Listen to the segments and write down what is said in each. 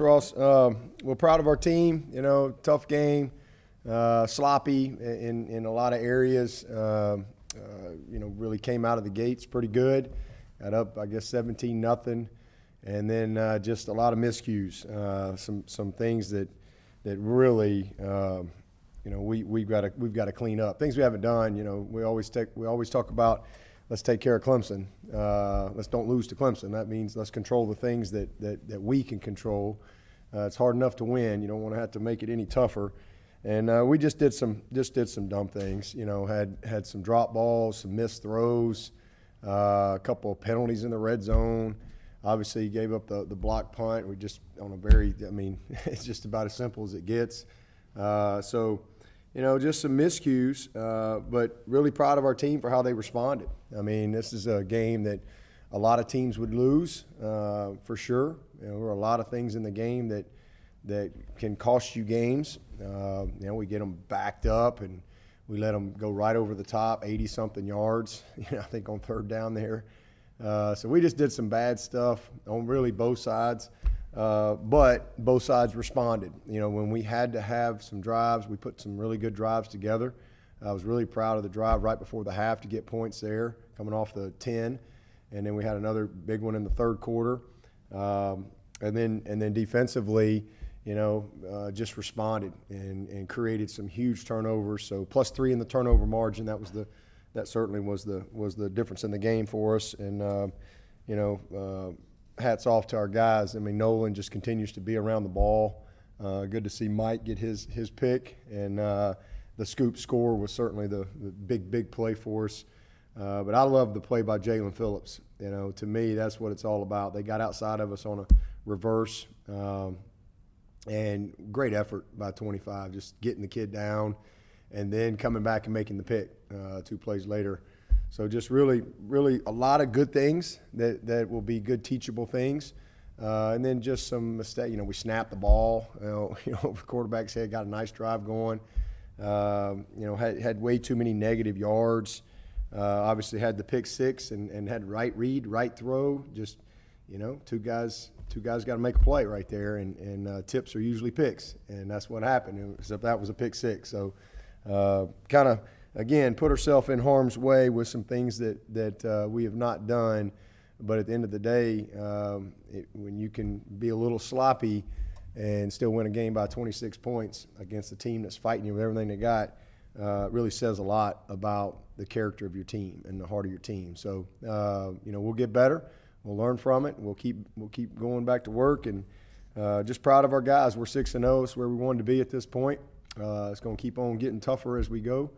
Ross. We're proud of our team. Tough game, sloppy in a lot of areas. Really came out of the gates pretty good. Got up, I guess, 17-0, and then just a lot of miscues. Some things that really we've got to clean up. Things we haven't done. We always talk about, let's take care of Clemson. Let's don't lose to Clemson. That means let's control the things that we can control. It's hard enough to win. You don't want to have to make it any tougher. And we just did some dumb things. Had some drop balls, some missed throws, a couple of penalties in the red zone. Obviously, gave up the block punt. We just it's just about as simple as it gets. Just some miscues, but really proud of our team for how they responded. This is a game that a lot of teams would lose, for sure. There are a lot of things in the game that can cost you games. We get them backed up and we let them go right over the top, 80-something yards, I think on third down there. So we just did some bad stuff on really both sides. But both sides responded. When we had to have some drives, we put some really good drives together. I was really proud of the drive right before the half to get points there, coming off the 10. And then we had another big one in the third quarter. And then defensively, just responded and created some huge turnovers. So +3 in the turnover margin. That certainly was the difference in the game for us. And hats off to our guys. Nolan just continues to be around the ball. Good to see Mike get his pick, and the scoop score was certainly the big play for us. But I love the play by Jalen Phillips. To me, that's what it's all about. They got outside of us on a reverse, and great effort by 25, just getting the kid down and then coming back and making the pick 2 plays later. So just really, really a lot of good things that will be good teachable things. And then just some mistake. We snapped the ball, over the quarterback's head, got a nice drive going. Had way too many negative yards. Obviously had the pick 6 and had right read, right throw. Just, two guys got to make a play right there, and tips are usually picks, and that's what happened. Except that was a pick 6. So kind of, again, put ourselves in harm's way with some things that we have not done. But at the end of the day, when you can be a little sloppy and still win a game by 26 points against a team that's fighting you with everything they got, really says a lot about the character of your team and the heart of your team. So, we'll get better. We'll learn from it. We'll keep going back to work, and just proud of our guys. We're 6-0. It's where we wanted to be at this point. It's going to keep on getting tougher as we go.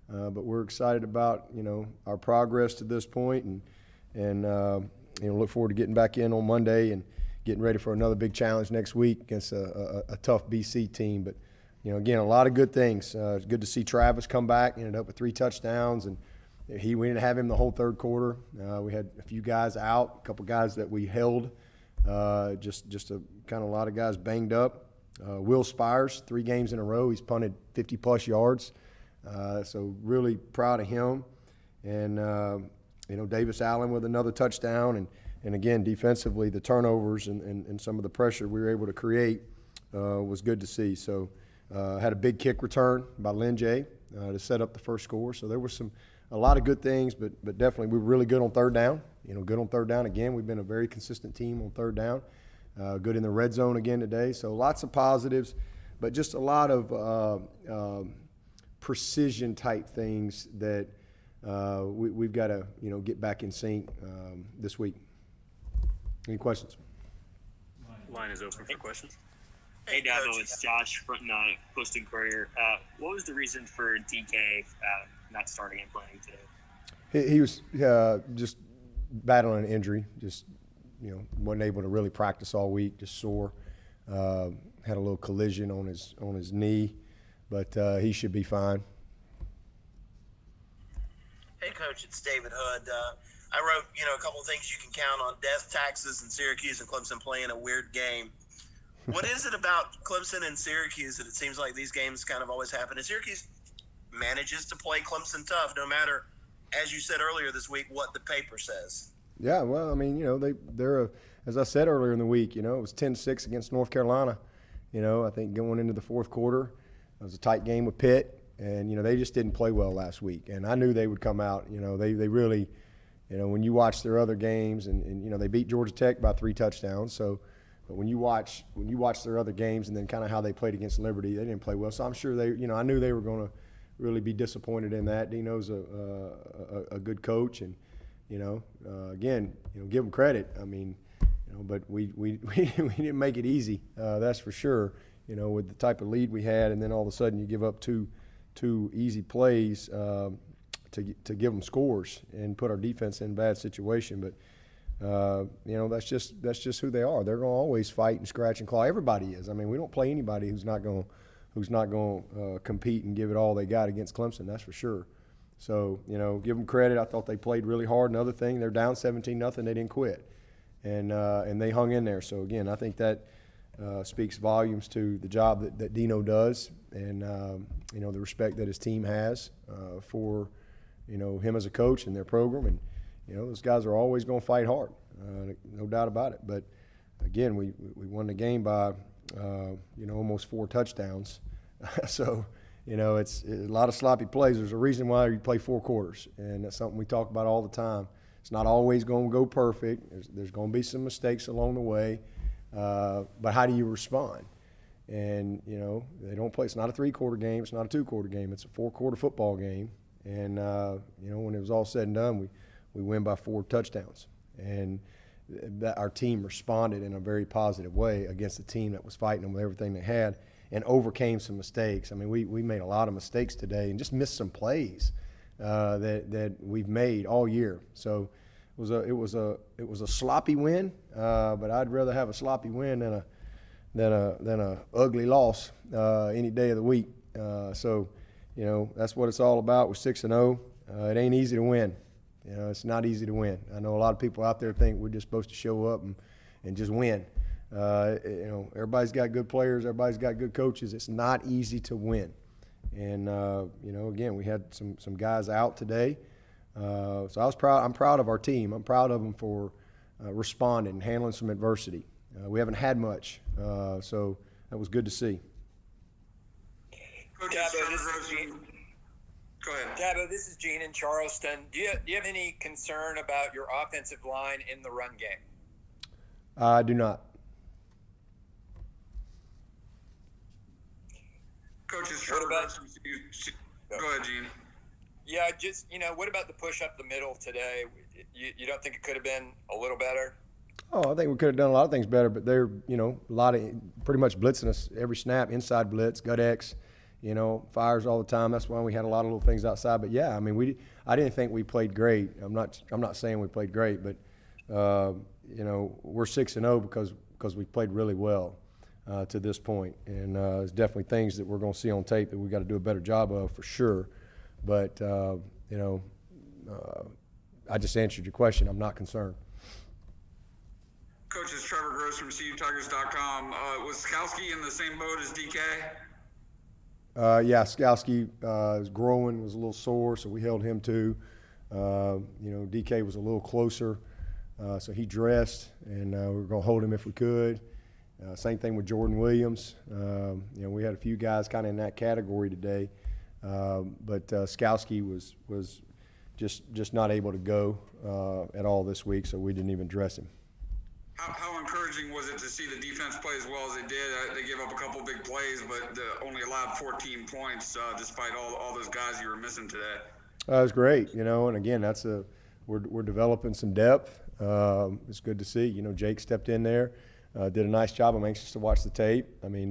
But we're excited about, our progress to this point, and look forward to getting back in on Monday and getting ready for another big challenge next week against a tough BC team. But, again, a lot of good things. It's good to see Travis come back, ended up with 3 touchdowns, and we didn't have him the whole third quarter. We had a few guys out, a couple guys that we held, just a kind of a lot of guys banged up. Will Spires, 3 games in a row, he's punted 50-plus yards. So really proud of him. And, Davis Allen with another touchdown. And again, defensively, the turnovers and some of the pressure we were able to create was good to see. So had a big kick return by Lynn J. To set up the first score. So there was a lot of good things, but definitely we were really good on third down. Good on third down again. We've been a very consistent team on third down. Good in the red zone again today. So lots of positives, but just a lot of precision-type things that we've got to, get back in sync this week. Any questions? Line is open for questions. Hey, Dabo, it's Josh from Posting Courier. What was the reason for DK not starting and playing today? He was just battling an injury. Just, wasn't able to really practice all week. Just sore. Had a little collision on his knee, but he should be fine. Hey, Coach, it's David Hood. I wrote, a couple of things you can count on: death, taxes, and Syracuse and Clemson playing a weird game. What is it about Clemson and Syracuse that it seems like these games kind of always happen? And Syracuse manages to play Clemson tough, no matter, as you said earlier this week, what the paper says. Yeah, well, they're as I said earlier in the week, it was 10-6 against North Carolina. I think going into the fourth quarter, it was a tight game with Pitt, and they just didn't play well last week. And I knew they would come out. They really, when you watch their other games, and they beat Georgia Tech by 3 touchdowns. So, but when you watch their other games and then kind of how they played against Liberty, they didn't play well. So I'm sure I knew they were going to really be disappointed in that. Dino's a good coach, and again, give him credit. I mean, but we didn't make it easy. That's for sure. With the type of lead we had, and then all of a sudden you give up two easy plays to give them scores and put our defense in a bad situation. But that's just who they are. They're going to always fight and scratch and claw. Everybody is. I mean, we don't play anybody who's not going to compete and give it all they got against Clemson. That's for sure. So give them credit. I thought they played really hard. Another thing, they're down 17-0. They didn't quit, and they hung in there. So again, I think that speaks volumes to the job that Dino does, and the respect that his team has for him as a coach and their program. And those guys are always going to fight hard, no doubt about it. But again, we won the game by almost 4 touchdowns. So it's a lot of sloppy plays. There's a reason why you play 4 quarters, and that's something we talk about all the time. It's not always going to go perfect. There's going to be some mistakes along the way. But how do you respond? And, they don't play. It's not a 3-quarter game. It's not a 2-quarter game. It's a 4-quarter football game. And, when it was all said and done, we win by 4 touchdowns. And that our team responded in a very positive way against a team that was fighting them with everything they had and overcame some mistakes. I mean, we made a lot of mistakes today and just missed some plays that we've made all year. So it was a sloppy win, but I'd rather have a sloppy win than a ugly loss any day of the week. So that's what it's all about. We're 6-0. It ain't easy to win. It's not easy to win. I know a lot of people out there think we're just supposed to show up and just win. Everybody's got good players. Everybody's got good coaches. It's not easy to win. And again, we had some guys out today. So I was proud. I'm proud of our team. I'm proud of them for responding and handling some adversity. We haven't had much, so that was good to see. Coach Go ahead. Dabo, this is Gene in Charleston. Do you have any concern about your offensive line in the run game? I do not. Coaches, Trevor Go ahead, Gene. Yeah, just, what about the push up the middle today? You don't think it could have been a little better? Oh, I think we could have done a lot of things better, but they're, a lot of pretty much blitzing us every snap, inside blitz, gut X, fires all the time. That's why we had a lot of little things outside. But yeah, I mean, I didn't think we played great. I'm not saying we played great, but we're 6-0 because we played really well to this point. And there's definitely things that we're going to see on tape that we got to do a better job of for sure. But I just answered your question. I'm not concerned. Coach, it's Trevor Gross from CUTigers.com. Was Skowski in the same boat as DK? Yeah, Skowski was growing, was a little sore, so we held him too. DK was a little closer, so he dressed, and we were going to hold him if we could. Same thing with Jordan Williams. We had a few guys kind of in that category today, but Skowski was just not able to go at all this week, so we didn't even dress him. How encouraging was it to see the defense play as well as they did? They gave up a couple big plays, but only allowed 14 points despite all those guys you were missing today. It was great, and again, we're developing some depth. It's good to see. Jake stepped in there, did a nice job. I'm anxious to watch the tape. I mean,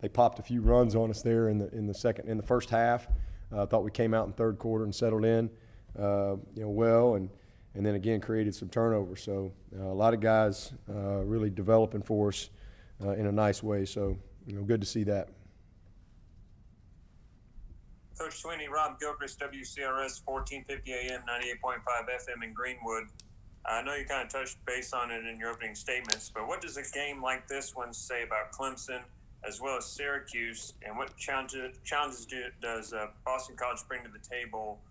they popped a few runs on us there in the first half. I thought we came out in third quarter and settled in, well, and then again created some turnovers. So a lot of guys really developing for us in a nice way. So good to see that. Coach Swinney, Rob Gilchrist, WCRS 1450 AM, 98.5 FM in Greenwood. I know you kind of touched base on it in your opening statements, but what does a game like this one say about Clemson as well as Syracuse, and what challenges does Boston College bring to the table?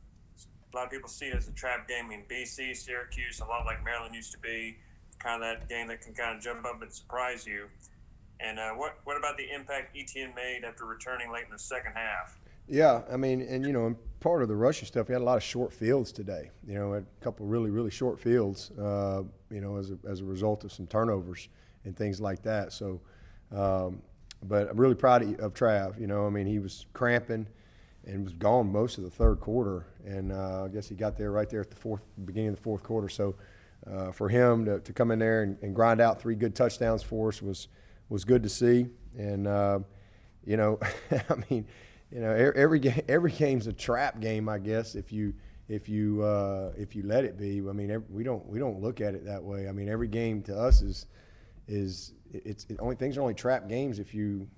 A lot of people see it as a trap game in BC, Syracuse, a lot like Maryland used to be. kind of that game that can kind of jump up and surprise you. And what about the impact ETN made after returning late in the second half? Yeah, I mean, and and part of the rushing stuff, we had a lot of short fields today. A couple really, really short fields. As a result of some turnovers and things like that. So, but I'm really proud of Trav. I mean, he was cramping and was gone most of the third quarter, and I guess he got there right there at the beginning of the fourth quarter. So, for him to come in there and grind out 3 good touchdowns for us was good to see. And I mean. Every game's a trap game, I guess. If you let it be. I mean, we don't look at it that way. I mean, every game to us is things are only trap games if you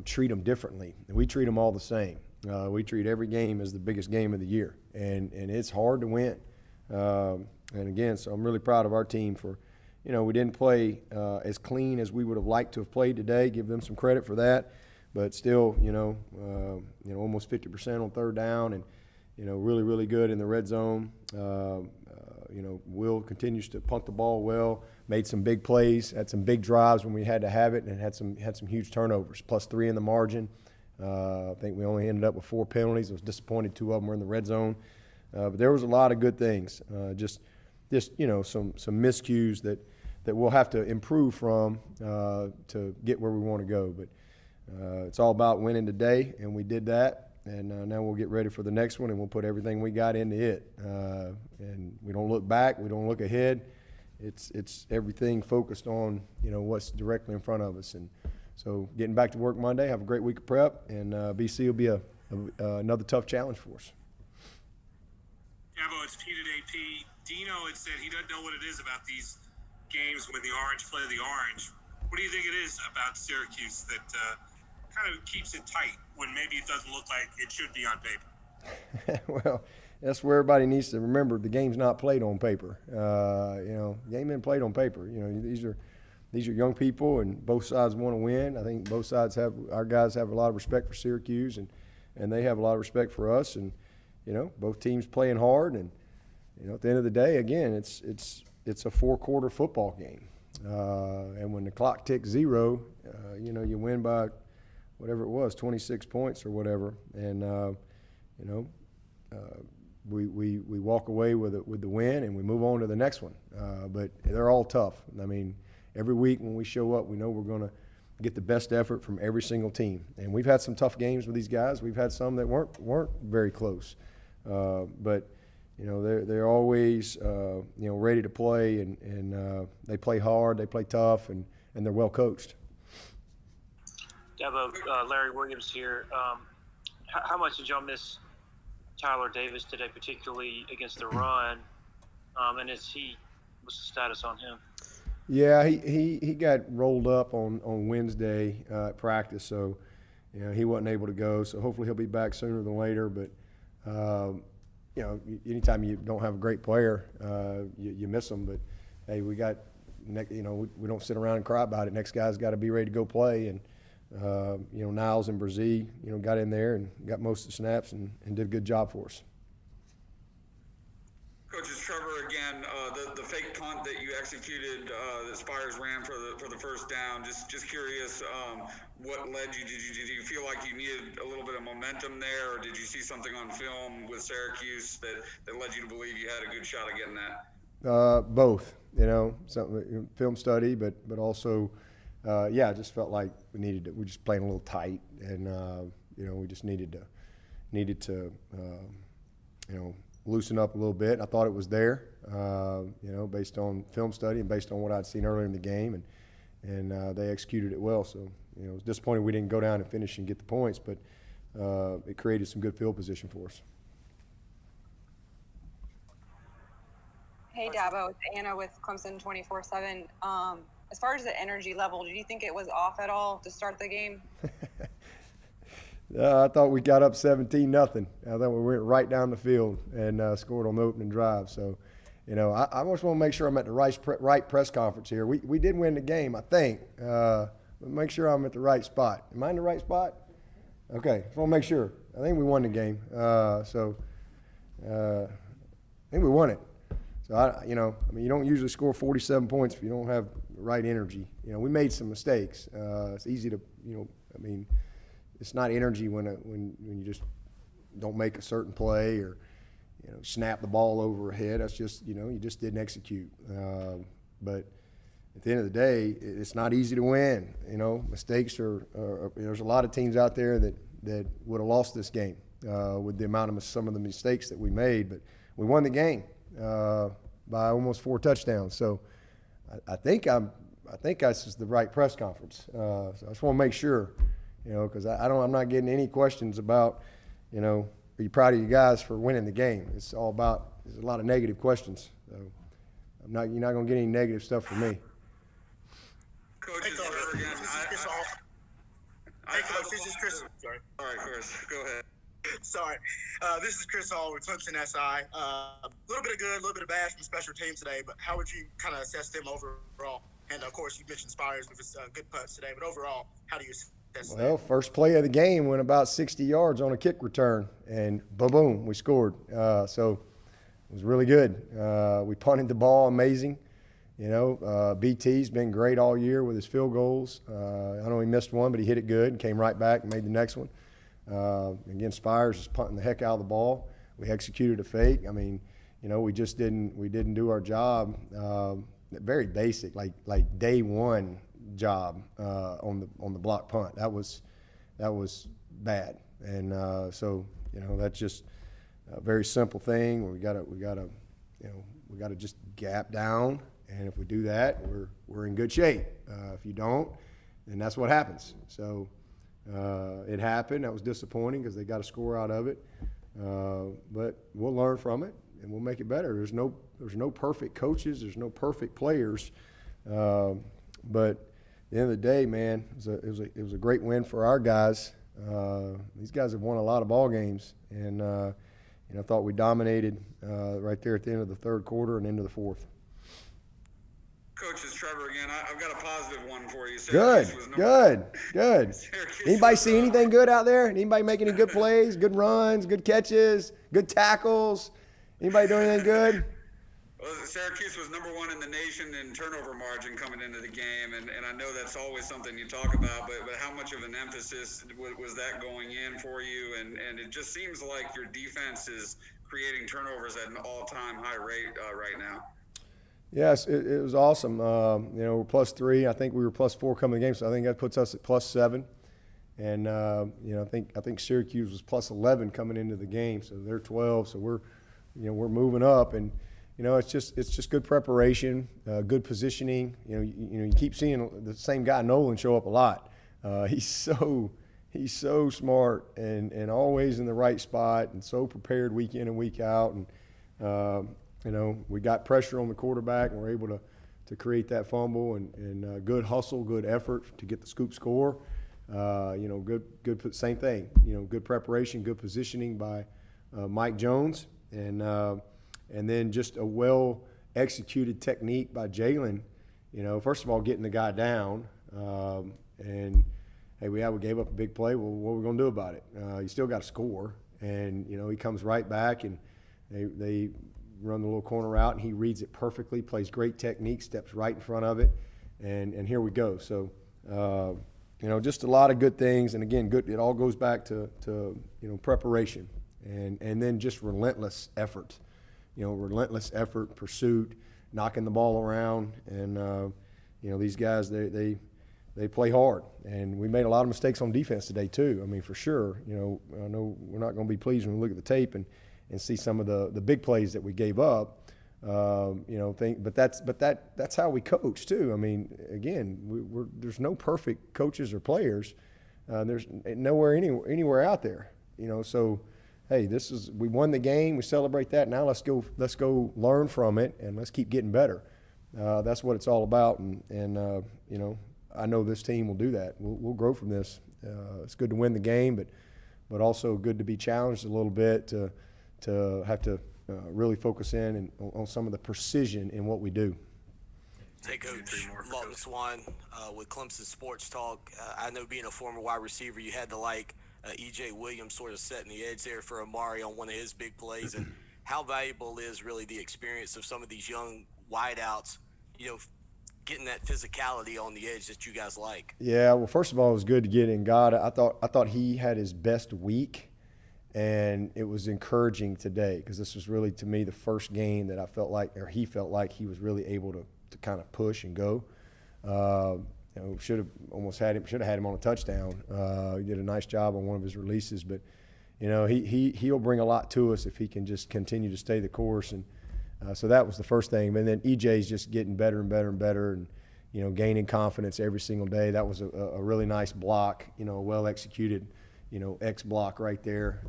treat them differently. And we treat them all the same. We treat every game as the biggest game of the year, and it's hard to win. And again, so I'm really proud of our team for. We didn't play as clean as we would have liked to have played today. Give them some credit for that. But still, almost 50% on third down, and really, really good in the red zone. Will continues to punt the ball well. Made some big plays, had some big drives when we had to have it, and had some huge turnovers. +3 in the margin. I think we only ended up with 4 penalties. I was disappointed 2 of them were in the red zone, but there was a lot of good things. Just some miscues that we'll have to improve from to get where we want to go, but. It's all about winning today, and we did that. And now we'll get ready for the next one, and we'll put everything we got into it. And we don't look back, we don't look ahead. It's everything focused on what's directly in front of us. And so getting back to work Monday, have a great week of prep, and BC will be another tough challenge for us. Dabo, it's Pete at AP. Dino had said he doesn't know what it is about these games when the Orange play the Orange. What do you think it is about Syracuse that kind of keeps it tight when maybe it doesn't look like it should be on paper? Well, that's where everybody needs to remember the game's not played on paper. Game isn't played on paper. These are young people, and both sides want to win. I think both sides our guys have a lot of respect for Syracuse, and they have a lot of respect for us. And both teams playing hard. And at the end of the day, again, it's a 4-quarter football game. And when the clock ticks 0, you win by whatever it was, 26 points or whatever. And, we walk away with the win, and we move on to the next one. But they're all tough. I mean, every week when we show up, we know we're going to get the best effort from every single team. And we've had some tough games with these guys. We've had some that weren't very close. But they're always ready to play, and they play hard, they play tough, and they're well coached. Dabo, Larry Williams here. How much did y'all miss Tyler Davis today, particularly against the run? And what's the status on him? Yeah, he got rolled up on Wednesday at practice, so he wasn't able to go. So hopefully he'll be back sooner than later. But anytime you don't have a great player, you miss them. But hey, we don't sit around and cry about it. Next guy's got to be ready to go play. And Niles and Brzee, got in there and got most of the snaps and did a good job for us. Coach, it's Trevor again. The fake punt that you executed, that Spires ran for the first down. Just curious, what led you? Did you feel like you needed a little bit of momentum there, or did you see something on film with Syracuse that led you to believe you had a good shot at getting that? Both. Something film study, but also, I just felt like we just playing a little tight, and we just needed to loosen up a little bit. I thought it was there, based on film study and based on what I'd seen earlier in the game, and they executed it well. So, it was disappointing we didn't go down and finish and get the points, but it created some good field position for us. Hey, Dabo, it's Anna with Clemson 24/7. As far as the energy level, did you think it was off at all to start the game? I thought we got up 17-0. I thought we went right down the field and scored on the opening drive. So, I just want to make sure I'm at the right press conference here. We did win the game, I think. But make sure I'm at the right spot. Am I in the right spot? Okay, just want to make sure. I think we won the game. I think we won it. So, you don't usually score 47 points if you don't have the right energy. We made some mistakes. It's easy to, it's not energy when you just don't make a certain play or, snap the ball over a head. That's just, you just didn't execute. But at the end of the day, it's not easy to win. Mistakes are there's a lot of teams out there that would have lost this game with the amount of some of the mistakes that we made. But we won the game by almost 4 touchdowns. So I think this is the right press conference. So I just want to make sure, because I'm not getting any questions about, are you proud of you guys for winning the game? It's all about, there's a lot of negative questions. So you're not going to get any negative stuff from me. Coach, this is Chris. Sorry. All right, Chris, go ahead. Sorry. This is Chris Hall with Clemson SI. A little bit of good, a little bit of bad from special teams today, but how would you kind of assess them overall? And, of course, you mentioned Spires with his good putts today, but overall, how do you assess them? Well, first play of the game went about 60 yards on a kick return, and boom, we scored. So it was really good. We punted the ball amazing. BT's been great all year with his field goals. I know he missed one, but he hit it good and came right back and made the next one. Again, Spires is punting the heck out of the ball. We executed a fake. We just didn't do our job. Very basic, like day one job on the block punt. That was bad, and so that's just a very simple thing. We gotta just gap down, and if we do that, we're in good shape. If you don't, then that's what happens. So it happened. That was disappointing because they got a score out of it, but we'll learn from it and we'll make it better. There's no perfect coaches. There's no perfect players, but at the end of the day, man, it was a great win for our guys. These guys have won a lot of ball games, and I thought we dominated right there at the end of the third quarter and into the fourth. Coach, it's Trevor again. I've got a positive one for you. Good. Anybody see anything good out there? Anybody make any good plays, good runs, good catches, good tackles? Anybody doing anything good? Well, Syracuse was number 1 in the nation in turnover margin coming into the game, and I know that's always something you talk about, but how much of an emphasis was that going in for you? And it just seems like your defense is creating turnovers at an all-time high rate right now. Yes, it was awesome. We're +3. I think we were +4 coming to the game, so I think that puts us at +7. And I think Syracuse was +11 coming into the game, so they're 12. So we're moving up, and it's just good preparation, good positioning. You keep seeing the same guy Nolan show up a lot. He's so smart and always in the right spot and so prepared week in and week out. And we got pressure on the quarterback, and we're able to create that fumble and good hustle, good effort to get the scoop score. Good same thing. Good preparation, good positioning by Mike Jones, and then just a well executed technique by Jalen. First of all, getting the guy down, and hey, we gave up a big play. Well, what are we gonna do about it? You still got to score, and he comes right back, and they run the little corner route, and he reads it perfectly, plays great technique, steps right in front of it, and here we go. So, just a lot of good things, and again, good. It all goes back to preparation, and then just relentless effort. Relentless effort, pursuit, knocking the ball around, and these guys they play hard, and we made a lot of mistakes on defense today too. For sure. I know we're not going to be pleased when we look at the tape and see some of the big plays that we gave up. But that's how we coach too. Again, there's no perfect coaches or players. There's nowhere anywhere out there. So hey, we won the game. We celebrate that. Now let's go learn from it, and let's keep getting better. That's what it's all about. And I know this team will do that. We'll grow from this. It's good to win the game, but also good to be challenged a little bit to have to really focus in on some of the precision in what we do. Hey, Coach. Lawton Swan with Clemson Sports Talk. I know being a former wide receiver, you had to E.J. Williams sort of setting the edge there for Amari on one of his big plays. And how valuable is really the experience of some of these young wideouts, getting that physicality on the edge that you guys like? Yeah, well, first of all, it was good to get in God. I thought he had his best week, and it was encouraging today because this was really, to me, the first game that I felt like, or he felt like he was really able to kind of push and go. Should have had him on a touchdown. He did a nice job on one of his releases, but he'll bring a lot to us if he can just continue to stay the course. And so that was the first thing. And then EJ's just getting better and better and better, and gaining confidence every single day. That was a really nice block, well executed, X block right there.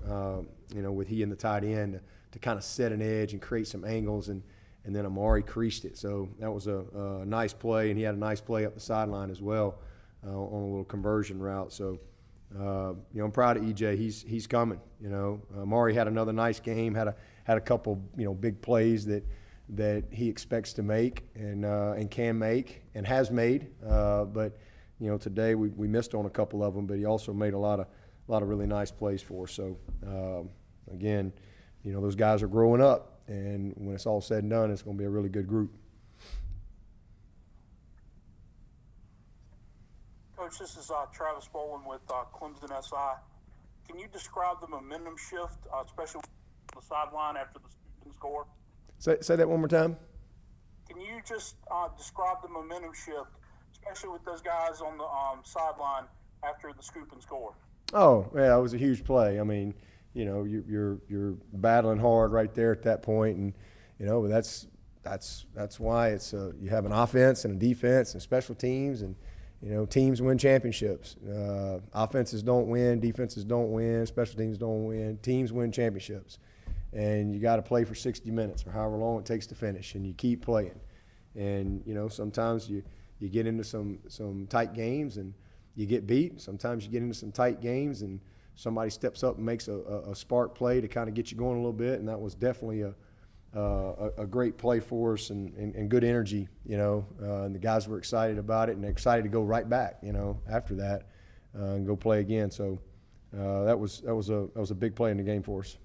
With he and the tight end to kind of set an edge and create some angles, and then Amari creased it. So that was a nice play, and he had a nice play up the sideline as well on a little conversion route. So, I'm proud of EJ. He's coming. Amari had another nice game. Had a couple big plays that he expects to make and can make and has made. But today we missed on a couple of them. But he also made a lot of really nice plays for us. So again, those guys are growing up. And when it's all said and done, it's going to be a really good group. Coach, this is Travis Boland with Clemson SI. Can you describe the momentum shift, especially on the sideline after the student score? Say that one more time. Can you just describe the momentum shift, especially with those guys on the sideline after the scoop and score? Oh, yeah, it was a huge play. I mean, you're battling hard right there at that point, and but that's why it's you have an offense and a defense and special teams, and teams win championships. Offenses don't win, defenses don't win, special teams don't win. Teams win championships, and you got to play for 60 minutes or however long it takes to finish, and you keep playing. And sometimes you get into some tight games and you get beat. Sometimes you get into some tight games and somebody steps up and makes a spark play to kind of get you going a little bit, and that was definitely a great play for us and good energy, and the guys were excited about it and excited to go right back, after that and go play again. So that was a big play in the game for us.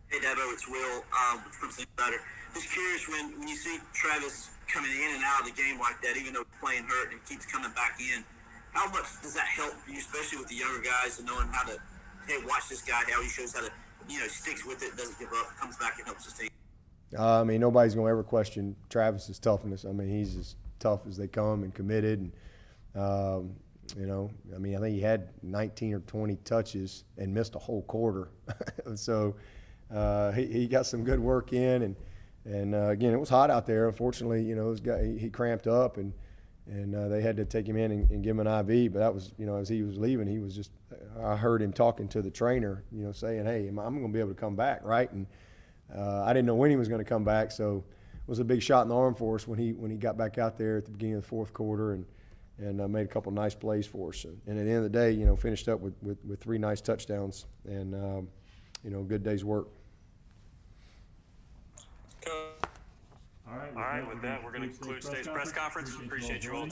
Hey, Dabo, it's Will from Insider. Just curious, when you see Travis coming in and out of the game like that, even though he's playing hurt and keeps coming back in, how much does that help you, especially with the younger guys, and knowing how to, watch this guy, how he shows how to, sticks with it, doesn't give up, comes back and helps his team? Nobody's going to ever question Travis's toughness. He's as tough as they come and committed. And, I think he had 19 or 20 touches and missed a whole quarter. So he got some good work in. And again, it was hot out there. Unfortunately, this guy, he cramped up and they had to take him in and give him an IV. But that was, as he was leaving, he was just, I heard him talking to the trainer, saying, hey, I'm going to be able to come back, right? And I didn't know when he was going to come back, so it was a big shot in the arm for us when he got back out there at the beginning of the fourth quarter and made a couple of nice plays for us. And at the end of the day, finished up with 3 nice touchdowns and, good day's work. All right, with that, we're going to conclude today's press conference. Appreciate you all joining.